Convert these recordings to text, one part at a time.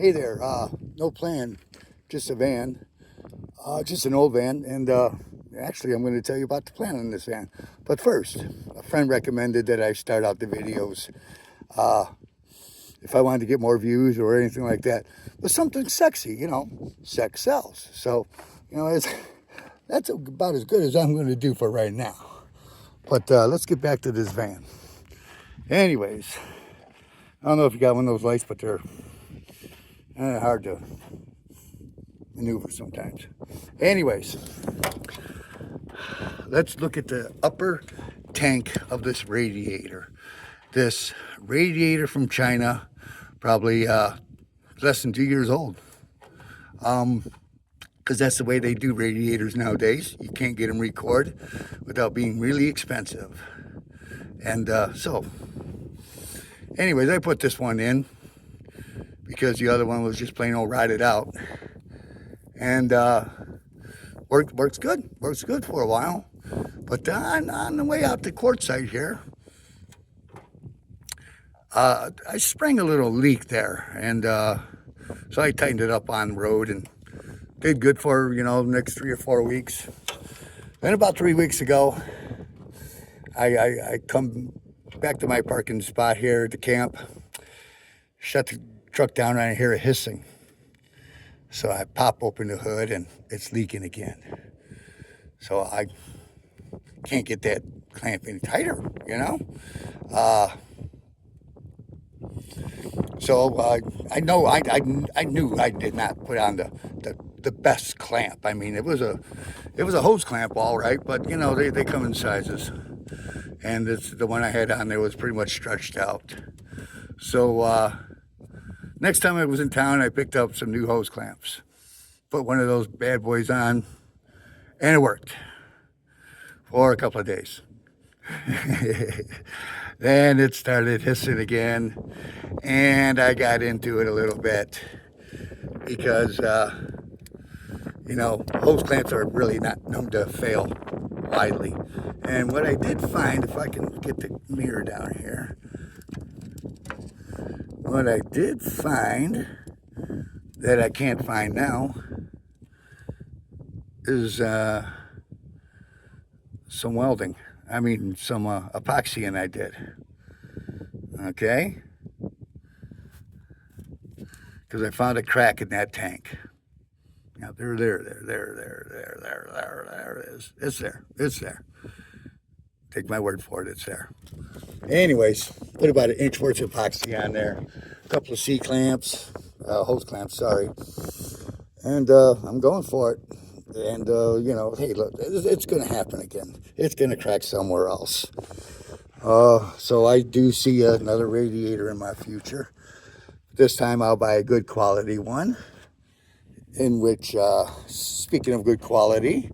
Hey there, no plan, just a van, just an old van, and actually I'm going to tell you about the plan on this van. But first, a friend recommended that I start out the videos, uh, if I wanted to get more views or anything like that, with something sexy, sex sells. So, that's about as good as I'm going to do for right now. But let's get back to this van. Anyways, I don't know if you got one of those lights, but they're hard to maneuver sometimes. Anyways, let's look at the upper tank of this radiator. This radiator from China, probably less than 2 years old. Because that's the way they do radiators nowadays. You can't get them record without being really expensive. And anyways, I put this one in because the other one was just plain old rotted out. And works good for a while. But on the way out to Quartzsite here, I sprang a little leak there, and so I tightened it up on the road and did good for the next 3 or 4 weeks. Then about 3 weeks ago, I come back to my parking spot here at the camp, shut the truck down, and I hear it hissing. So I pop open the hood and it's leaking again. So I can't get that clamp any tighter, So I knew I did not put on the best clamp. I mean, it was a hose clamp, all right, but they come in sizes, and the one I had on there was pretty much stretched out. So next time I was in town, I picked up some new hose clamps, put one of those bad boys on, and it worked for a couple of days. Then it started hissing again, and I got into it a little bit because, hose clamps are really not known to fail widely. And what I did find, if I can get the mirror down here, what I did find that I can't find now is some welding. I mean, some epoxying I did. Okay? Because I found a crack in that tank. Now, there it is. It's there. Take my word for it, it's there. Anyways, put about an inch worth of epoxy on there. A couple of C-clamps, hose clamps, sorry. And I'm going for it. And, hey, look, it's going to happen again. It's going to crack somewhere else. So I do see another radiator in my future. This time I'll buy a good quality one. In which, speaking of good quality,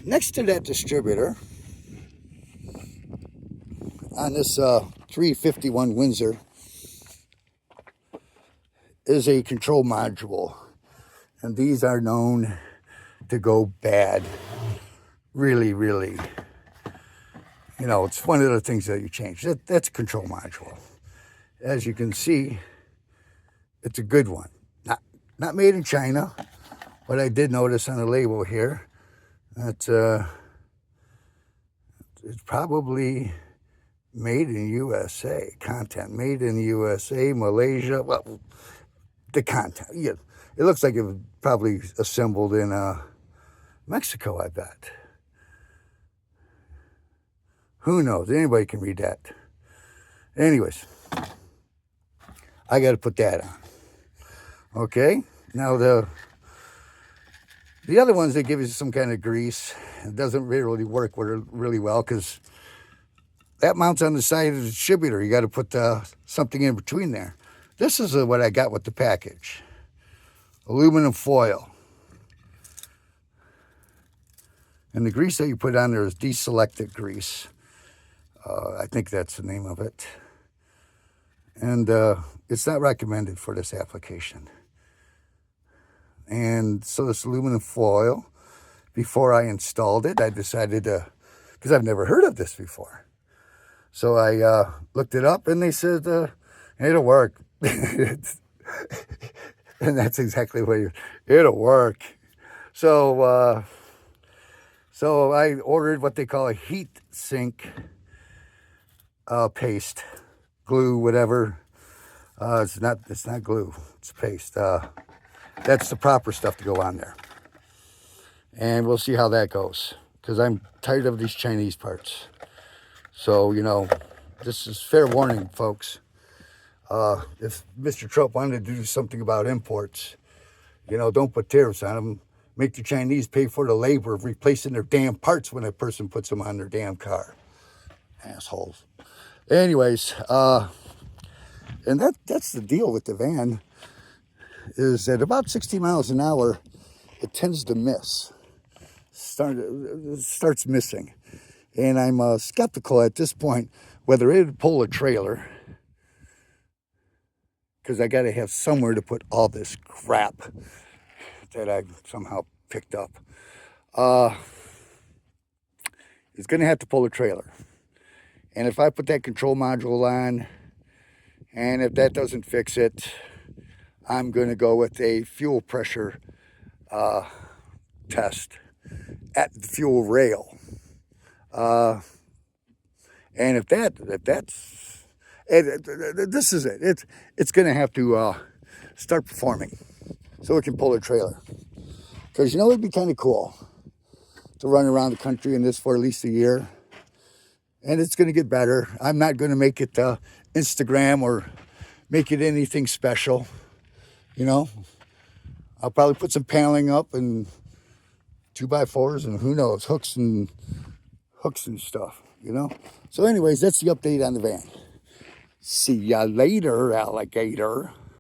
next to that distributor, on this 351 Windsor, is a control module. And these are known to go bad. Really, really. It's one of the things that you change. That's a control module. As you can see, it's a good one. Not made in China, but I did notice on the label here that it's probably made in USA. Content made in USA, Malaysia. Well, the content. Yeah, it looks like it was probably assembled in Mexico, I bet. Who knows? Anybody can read that. Anyways, I got to put that on. Okay, now the other ones, they give you some kind of grease. It doesn't really work really well because that mounts on the side of the distributor. You got to put something in between there. This is what I got with the package. Aluminum foil. And the grease that you put on there is deselected grease. I think that's the name of it. And it's not recommended for this application. And so this aluminum foil, before I installed it, I decided to, because I've never heard of this before. So I looked it up and they said, it'll work. And that's exactly what it'll work. So, so I ordered what they call a heat sink paste, glue, whatever. It's not glue, it's paste. That's the proper stuff to go on there. And we'll see how that goes, because I'm tired of these Chinese parts. So, you know, this is fair warning, folks. If Mr. Trump wanted to do something about imports, you know, don't put tariffs on them. Make the Chinese pay for the labor of replacing their damn parts when a person puts them on their damn car. Assholes. Anyways, and that's the deal with the van, is at about 60 miles an hour, it tends to miss. Starts missing. And I'm skeptical at this point whether it would pull a trailer, because I got to have somewhere to put all this crap that I somehow picked up. It's going to have to pull a trailer. And if I put that control module on, and if that doesn't fix it, I'm going to go with a fuel pressure test at the fuel rail. And if that's this is it. It's going to have to start performing so it can pull a trailer. Because, you know, it'd be kind of cool to run around the country in this for at least a year. And it's going to get better. I'm not going to make it Instagram or make it anything special. You know, I'll probably put some paneling up and 2x4s and who knows, hooks and stuff, you know. So anyways, that's the update on the van. See ya later, alligator.